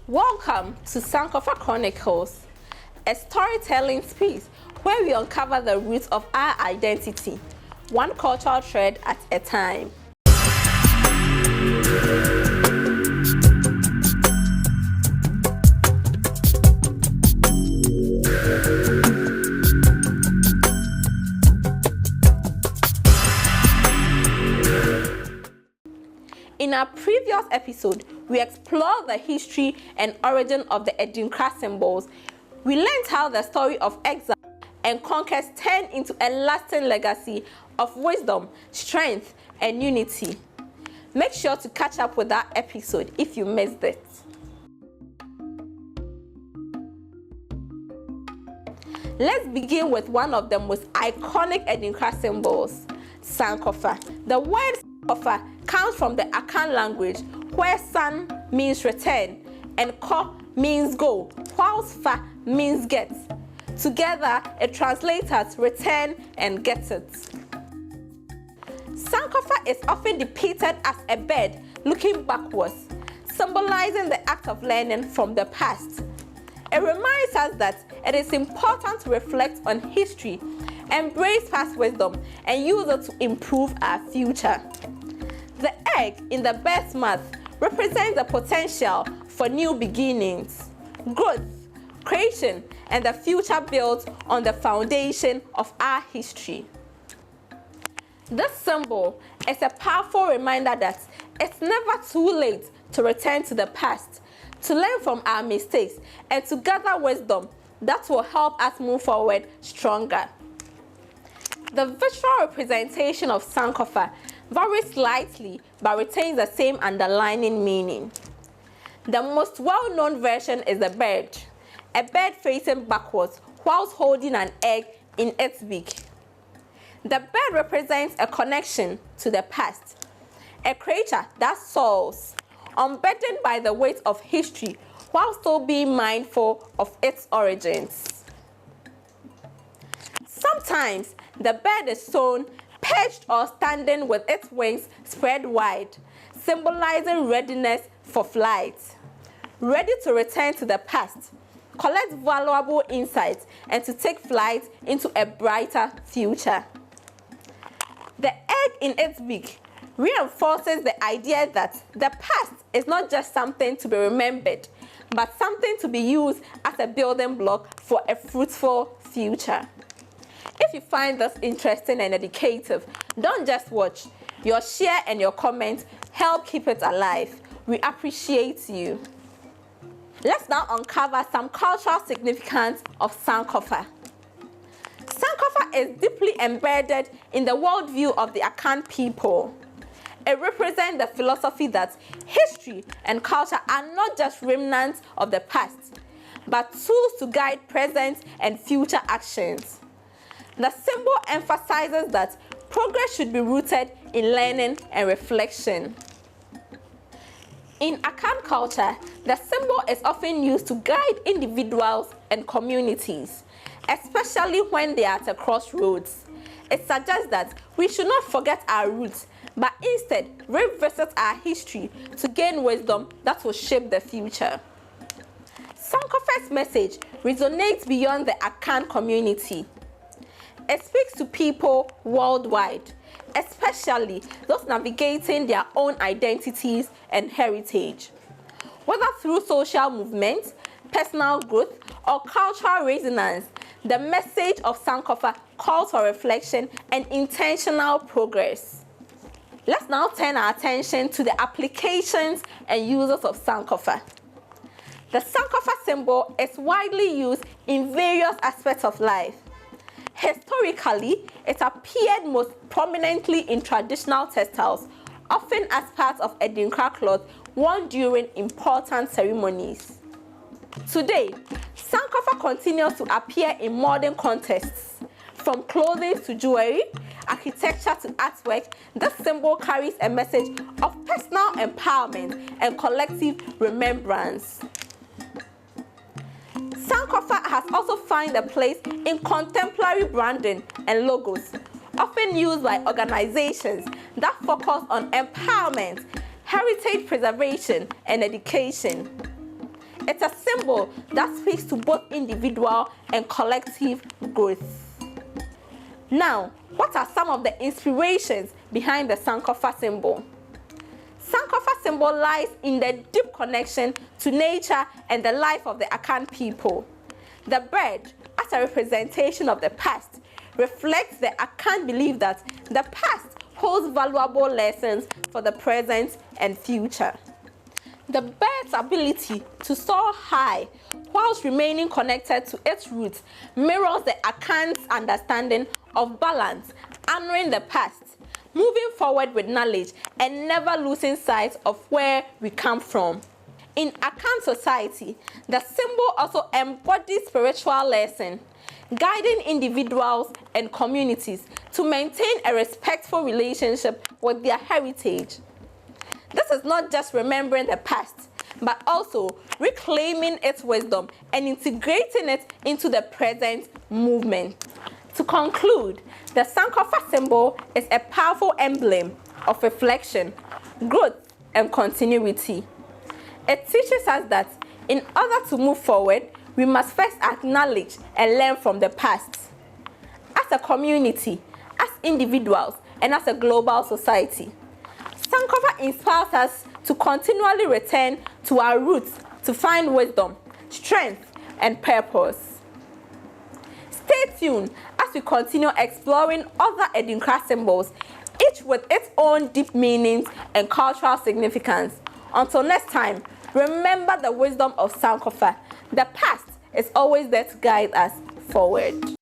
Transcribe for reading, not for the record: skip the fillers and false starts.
Welcome to Sankofa Chronicles, a storytelling space where we uncover the roots of our identity, one cultural thread at a time. In our previous episode, we explored the history and origin of the Adinkra symbols. We learned how the story of exile and conquest turned into a lasting legacy of wisdom, strength, and unity. Make sure to catch up with that episode if you missed it. Let's begin with one of the most iconic Adinkra symbols, Sankofa. The word Sankofa comes from the Akan language, where San means return and Ko means go, whilst Fa means get. Together, it translates as return and get it. Sankofa is often depicted as a bird looking backwards, symbolizing the act of learning from the past. It reminds us that it is important to reflect on history, embrace past wisdom, and use it to improve our future. The egg in the bird's mouth represents the potential for new beginnings, growth, creation, and the future built on the foundation of our history. This symbol is a powerful reminder that it's never too late to return to the past, to learn from our mistakes, and to gather wisdom that will help us move forward stronger. The visual representation of Sankofa varies slightly but retains the same underlying meaning. The most well-known version is a bird facing backwards whilst holding an egg in its beak. The bird represents a connection to the past, a creature that soars, unburdened by the weight of history while still being mindful of its origins. Sometimes the bird is shown perched or standing with its wings spread wide, symbolizing readiness for flight, ready to return to the past, collect valuable insights, and to take flight into a brighter future. The egg in its beak reinforces the idea that the past is not just something to be remembered, but something to be used as a building block for a fruitful future. If you find this interesting and educative, don't just watch. Your share and your comments help keep it alive. We appreciate you. Let's now uncover some cultural significance of Sankofa. Sankofa is deeply embedded in the worldview of the Akan people. It represents the philosophy that history and culture are not just remnants of the past, but tools to guide present and future actions. The symbol emphasizes that progress should be rooted in learning and reflection. In Akan culture, the symbol is often used to guide individuals and communities, especially when they are at a crossroads. It suggests that we should not forget our roots, but instead revisit our history to gain wisdom that will shape the future. Sankofa's message resonates beyond the Akan community. It speaks to people worldwide, especially those navigating their own identities and heritage. Whether through social movements, personal growth, or cultural resonance, the message of Sankofa calls for reflection and intentional progress. Let's now turn our attention to the applications and uses of Sankofa. The Sankofa symbol is widely used in various aspects of life. Historically, it appeared most prominently in traditional textiles, often as part of Adinkra cloth worn during important ceremonies. Today, Sankofa continues to appear in modern contexts. From clothing to jewelry, architecture to artwork, this symbol carries a message of personal empowerment and collective remembrance. Sankofa has also found a place in contemporary branding and logos, often used by organizations that focus on empowerment, heritage preservation, and education. It's a symbol that speaks to both individual and collective growth. Now, what are some of the inspirations behind the Sankofa symbol? Sankofa symbol lies in the deep connection to nature and the life of the Akan people. The bird, as a representation of the past, reflects the Akan belief that the past holds valuable lessons for the present and future. The bird's ability to soar high whilst remaining connected to its roots mirrors the Akan's understanding of balance, honoring the past, moving forward with knowledge, and never losing sight of where we come from. In Akan society, the symbol also embodies spiritual lesson, guiding individuals and communities to maintain a respectful relationship with their heritage. This is not just remembering the past, but also reclaiming its wisdom and integrating it into the present movement. To conclude, the Sankofa symbol is a powerful emblem of reflection, growth, and continuity. It teaches us that in order to move forward, we must first acknowledge and learn from the past. As a community, as individuals, and as a global society, Sankofa inspires us to continually return to our roots to find wisdom, strength, and purpose. Stay tuned as we continue exploring other Adinkra symbols, each with its own deep meanings and cultural significance. Until next time, remember the wisdom of Sankofa. The past is always there to guide us forward.